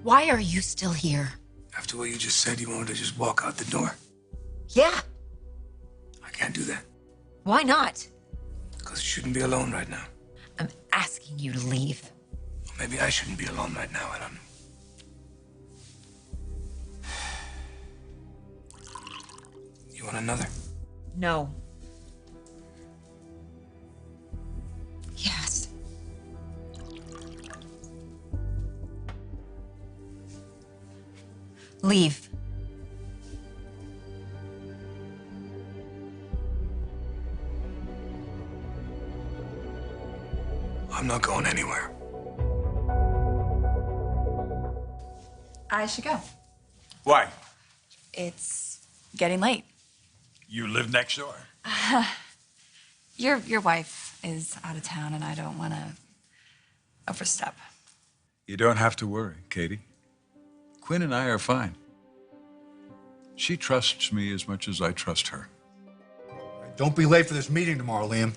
Why are you still here? After what you just said, you wanted to just walk out the door. Yeah, I can't do that. why not? Because you shouldn't be alone right now. I'm asking you to leave. Or maybe I shouldn't be alone right now. I don't know. You want another? No. Yes. Leave. I'm not going anywhere. I should go. Why? It's getting late. You live next door. Your wife is out of town, and I don't want to overstep. You don't have to worry, Katie. Quinn and I are fine. She trusts me as much as I trust her. Don't be late for this meeting tomorrow, Liam.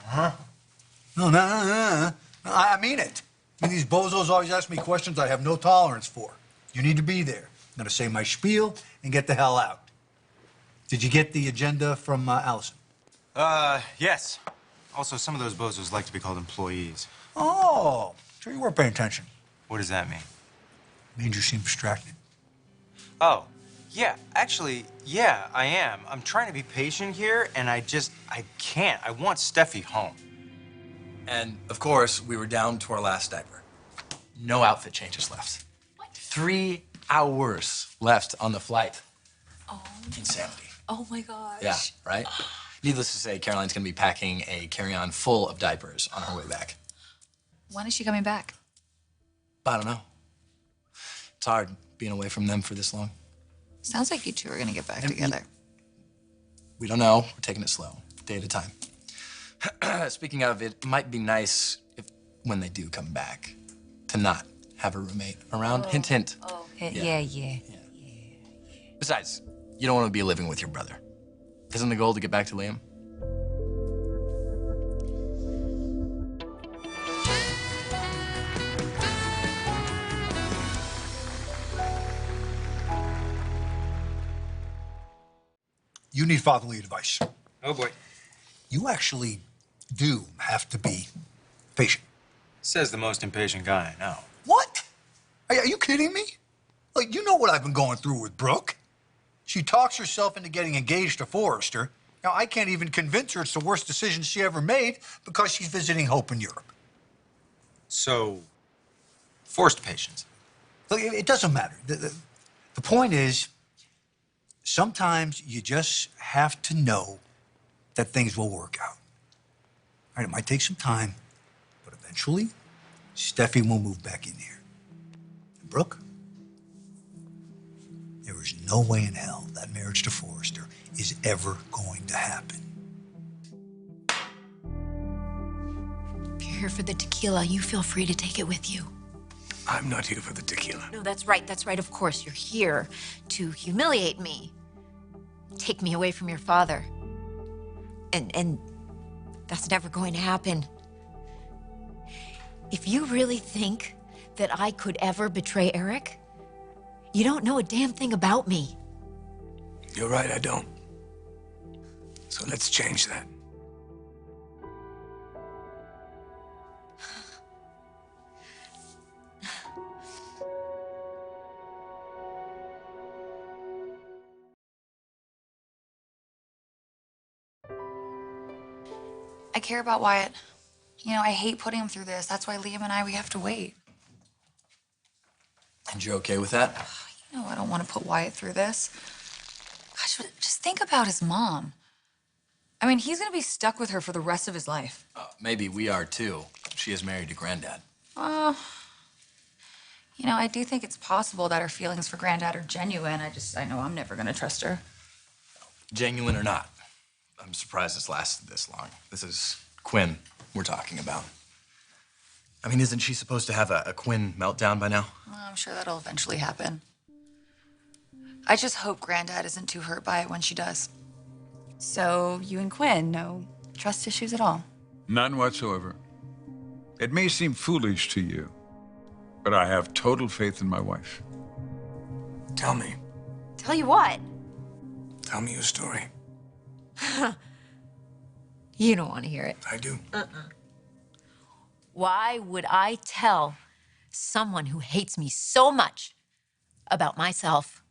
Huh? No. I mean it. These bozos always ask me questions I have no tolerance for. You need to be there. I'm gonna say my spiel and get the hell out. Did you get the agenda from Allison? Yes. Also, some of those bozos like to be called employees. Oh, sure you weren't paying attention. What does that mean? Made you seem distracted. Oh, yeah. Actually, yeah, I am. I'm trying to be patient here, and I can't. I want Steffi home. And, of course, we were down to our last diaper. No outfit changes left. What? 3 hours left on the flight. Oh. Insanity. Oh my gosh. Yeah, right? Needless to say, Caroline's gonna be packing a carry-on full of diapers on her way back. When is she coming back? I don't know. It's hard being away from them for this long. Sounds like you two are gonna get back together. We don't know. We're taking it slow, day at a time. Speaking of, it might be nice if, when they do come back, to not have a roommate around. Hint, hint. Oh, yeah. Besides, you don't want to be living with your brother. Isn't the goal to get back to Liam? You need fatherly advice. Oh, boy. You actually do have to be patient. Says the most impatient guy I know. What? Are you kidding me? Like, you know what I've been going through with Brooke. She talks herself into getting engaged to Forrester. Now, I can't even convince her it's the worst decision she ever made because she's visiting Hope in Europe. So, forced patience. Look, it doesn't matter. The point is, sometimes you just have to know that things will work out. All right, it might take some time, but eventually, Steffi will move back in here. And Brooke, there is no way in hell that marriage to Forrester is ever going to happen. If you're here for the tequila, you feel free to take it with you. I'm not here for the tequila. No, that's right, of course. You're here to humiliate me. Take me away from your father. And that's never going to happen. If you really think that I could ever betray Eric, you don't know a damn thing about me. You're right, I don't. So let's change that. I care about Wyatt. You know, I hate putting him through this. That's why Liam and we have to wait. And you're okay with that? You know, I don't want to put Wyatt through this. Gosh, just think about his mom. I mean, he's gonna be stuck with her for the rest of his life. Maybe we are too. She is married to Granddad. You know, I do think it's possible that her feelings for Granddad are genuine. I know I'm never gonna trust her. Genuine or not, I'm surprised it's lasted this long. This is Quinn we're talking about. I mean, isn't she supposed to have a Quinn meltdown by now? Well, I'm sure that'll eventually happen. I just hope Granddad isn't too hurt by it when she does. So you and Quinn, no trust issues at all? None whatsoever. It may seem foolish to you, But I have total faith in my wife. Tell me. Tell you what, Tell me your story. you don't want to hear it. I do. Why would I tell someone who hates me so much about myself?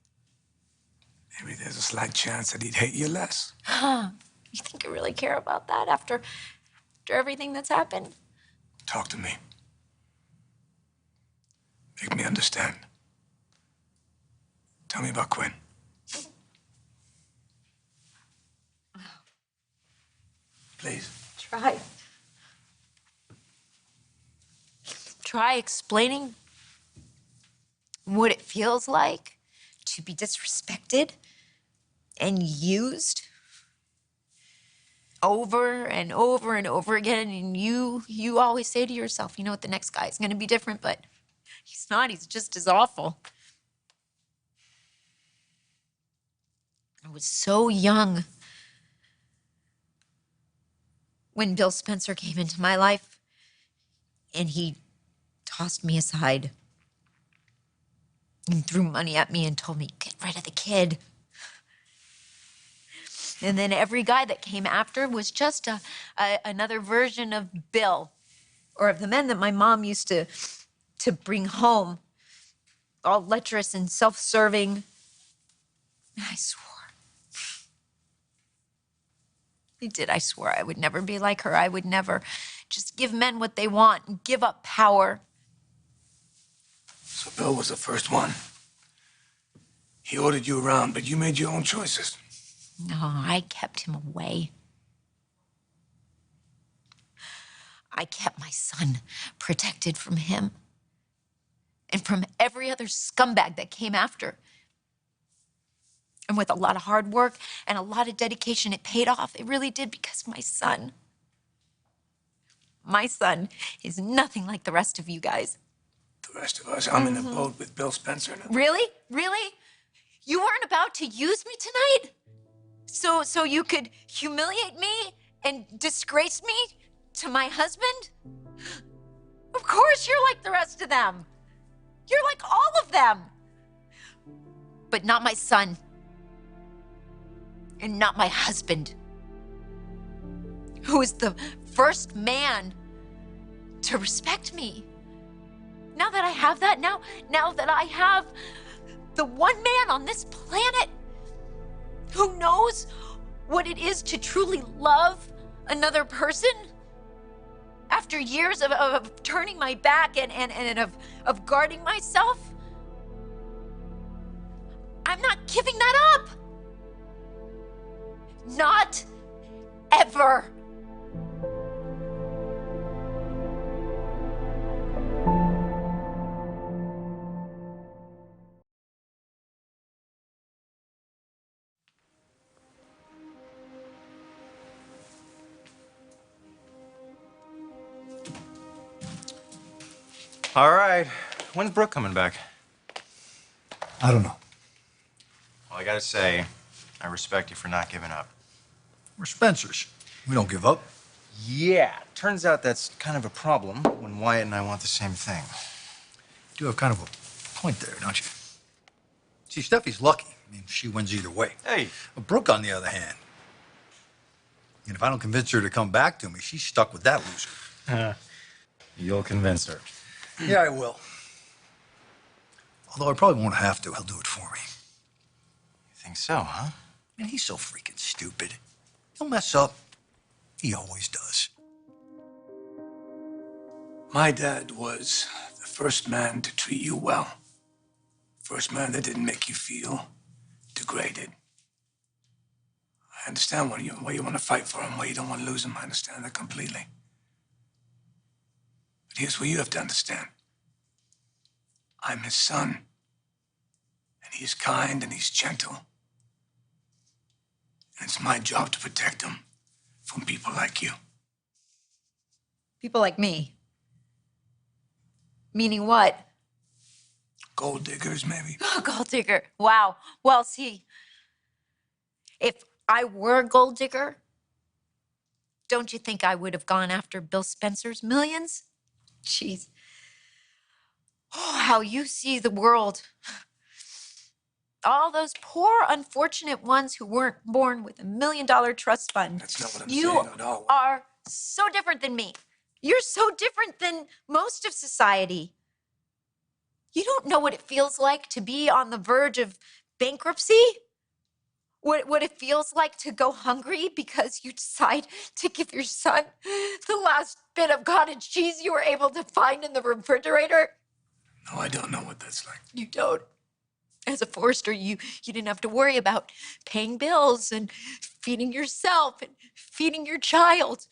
Maybe there's a slight chance that he'd hate you less. You think I really care about that after everything that's happened? Talk to me. Make me understand. Tell me about Quinn. Please. Try explaining what it feels like to be disrespected and used over and over and over again. And you always say to yourself, you know what, the next guy is going to be different, but he's not. He's just as awful. I was so young when Bill Spencer came into my life, and he tossed me aside and threw money at me and told me, get rid of the kid. And then every guy that came after was just another version of Bill, or of the men that my mom used to bring home, all lecherous and self-serving. I swore. I swore I would never be like her. I would never just give men what they want and give up power. So Bill was the first one. He ordered you around, but you made your own choices. No, I kept him away. I kept my son protected from him and from every other scumbag that came after. And with a lot of hard work and a lot of dedication, it paid off. It really did, because my son is nothing like the rest of you guys. The rest of us, I'm in the boat with Bill Spencer. Really? Really? You weren't about to use me tonight? So you could humiliate me and disgrace me to my husband? Of course you're like the rest of them. You're like all of them. But not my son. And not my husband, who is the first man to respect me. Now that I have that, now that I have the one man on this planet who knows what it is to truly love another person, after years of turning my back and of guarding myself, I'm not giving that up. Not ever. All right. When's Brooke coming back? I don't know. Well, I gotta say, I respect you for not giving up. We're Spencers. We don't give up. Yeah, turns out that's kind of a problem when Wyatt and I want the same thing. You do have kind of a point there, don't you? See, Steffi's lucky. I mean, she wins either way. Hey. But Brooke, on the other hand, and if I don't convince her to come back to me, she's stuck with that loser. You'll convince her. Yeah, I will. Although I probably won't have to. He'll do it for me. You think so, huh? Man, he's so freaking stupid. He'll mess up. He always does. My dad was the first man to treat you well. First man that didn't make you feel degraded. I understand why you want to fight for him, why you don't want to lose him. I understand that completely. But here's what you have to understand. I'm his son. And he's kind and he's gentle. And it's my job to protect him from people like you. People like me. Meaning what? Gold diggers, maybe. Oh, gold digger. Wow. Well, see, if I were a gold digger, don't you think I would have gone after Bill Spencer's millions? Jeez. Oh, how you see the world. All those poor, unfortunate ones who weren't born with $1 million trust fund. That's not what I'm You saying at all. are so different than me. You're so different than most of society. You don't know what it feels like to be on the verge of bankruptcy. What it feels like to go hungry because you decide to give your son the last bit of cottage cheese you were able to find in the refrigerator. No, I don't know what that's like. You don't. As a Forrester, you didn't have to worry about paying bills and feeding yourself and feeding your child,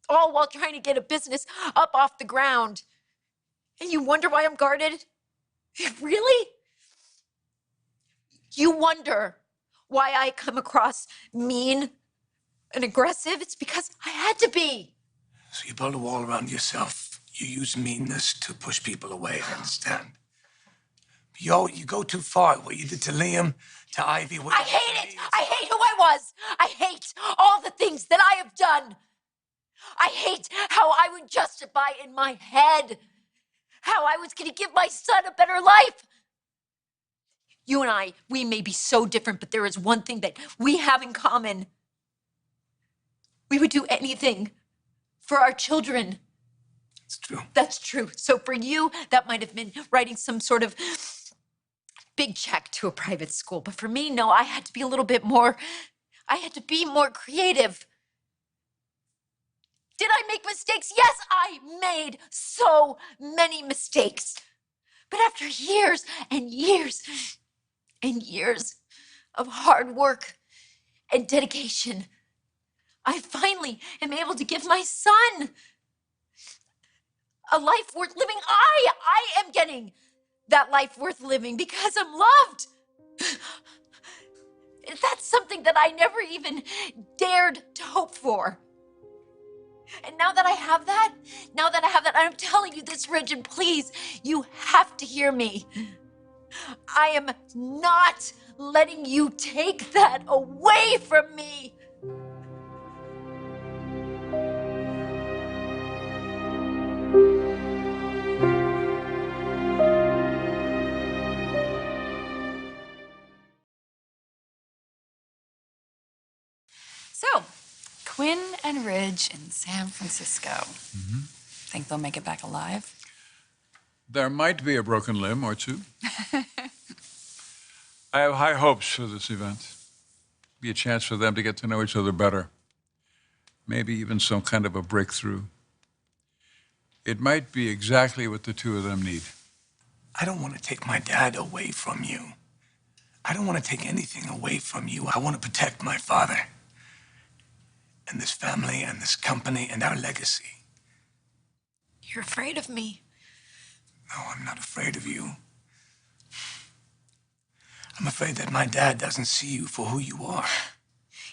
all while trying to get a business up off the ground. And you wonder why I'm guarded? Really? You wonder why I come across mean and aggressive? It's because I had to be. So you build a wall around yourself. You use meanness to push people away, I understand. You go too far. What you did to Liam, to Ivy. I hate it. I hate who I was. I hate all the things that I have done. I hate how I would justify in my head how I was going to give my son a better life. You and I, we may be so different, but there is one thing that we have in common. We would do anything for our children. It's true. That's true. So for you, that might have been writing some sort of big check to a private school. But for me, no, I had to be a little bit more, I had to be more creative. Did I make mistakes? Yes, I made so many mistakes. But after years and years and years of hard work and dedication, I finally am able to give my son a life worth living. I am getting that life worth living because I'm loved. That's something that I never even dared to hope for. And now that I have that, I'm telling you this, Regin, please, you have to hear me. I am not letting you take that away from me. So, Quinn and Ridge in San Francisco. Think they'll make it back alive? There might be a broken limb or two. I have high hopes for this event. Be a chance for them to get to know each other better. Maybe even some kind of a breakthrough. It might be exactly what the two of them need. I don't want to take my dad away from you. I don't want to take anything away from you. I want to protect my father and this family and this company and our legacy. You're afraid of me. No, I'm not afraid of you. I'm afraid that my dad doesn't see you for who you are.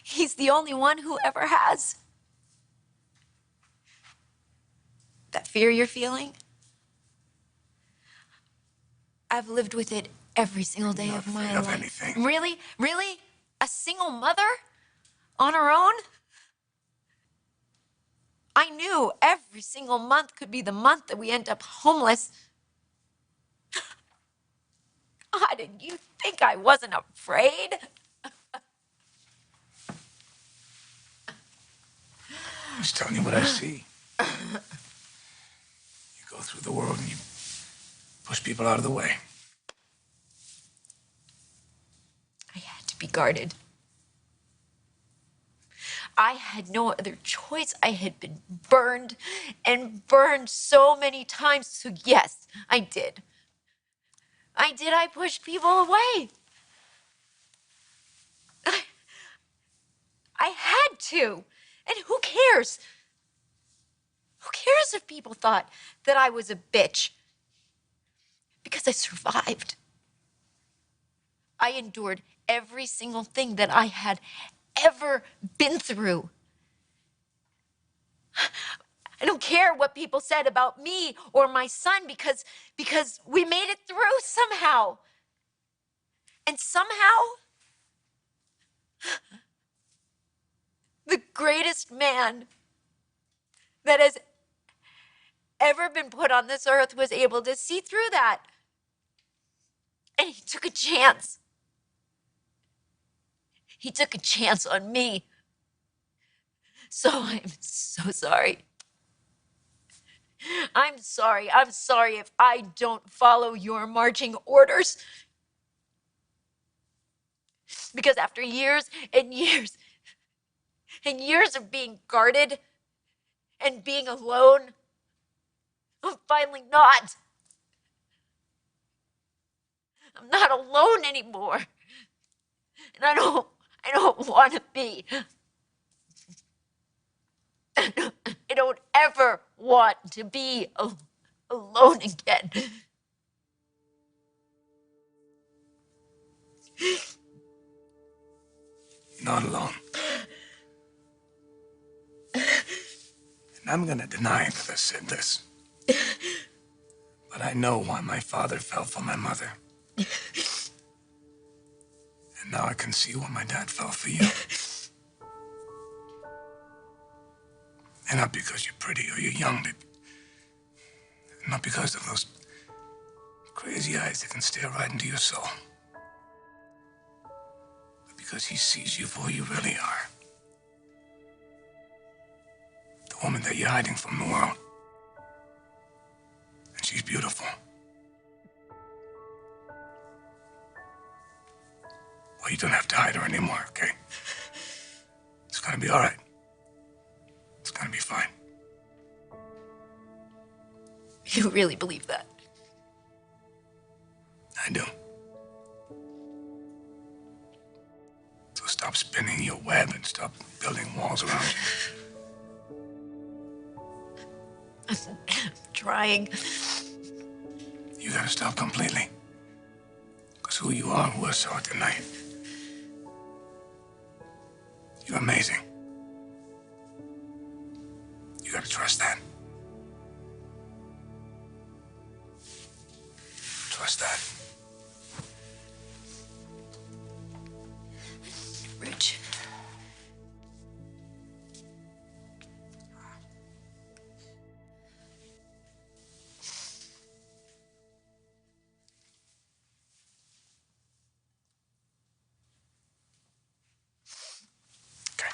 He's the only one who ever has. That fear you're feeling, I've lived with it every single day of my afraid of life. anything. Really? Really? A single mother? On her own? I knew every single month could be the month that we end up homeless. God, and you think I wasn't afraid? I'm just telling you what I see. You go through the world and you push people out of the way. I had to be guarded. I had no other choice. I had been burned and burned so many times. So yes, I did. I pushed people away. I had to. And who cares? Who cares if people thought that I was a bitch? Because I survived. I endured every single thing that I had ever been through. I don't care what people said about me or my son because we made it through somehow. And somehow, the greatest man that has ever been put on this earth was able to see through that. And he took a chance. He took a chance on me. So I'm so sorry. I'm sorry. I'm sorry if I don't follow your marching orders. Because after years and years and years of being guarded and being alone, I'm finally not. I'm not alone anymore. And I don't want to be. I don't ever want to be alone again. You're not alone. And I'm gonna deny that I said this. But I know why my father fell for my mother. And now I can see why my dad fell for you. And not because you're pretty or you're young, not because of those crazy eyes that can stare right into your soul. But because he sees you for who you really are. The woman that you're hiding from the world. And she's beautiful. Well, you don't have to hide her anymore, okay? It's gonna be all right. It's gonna be fine. You really believe that? I do. So stop spinning your web and stop building walls around you. I'm trying. You gotta stop completely. Because who you are, who I saw tonight, you're amazing. You gotta trust that. Trust that. Rich. Okay.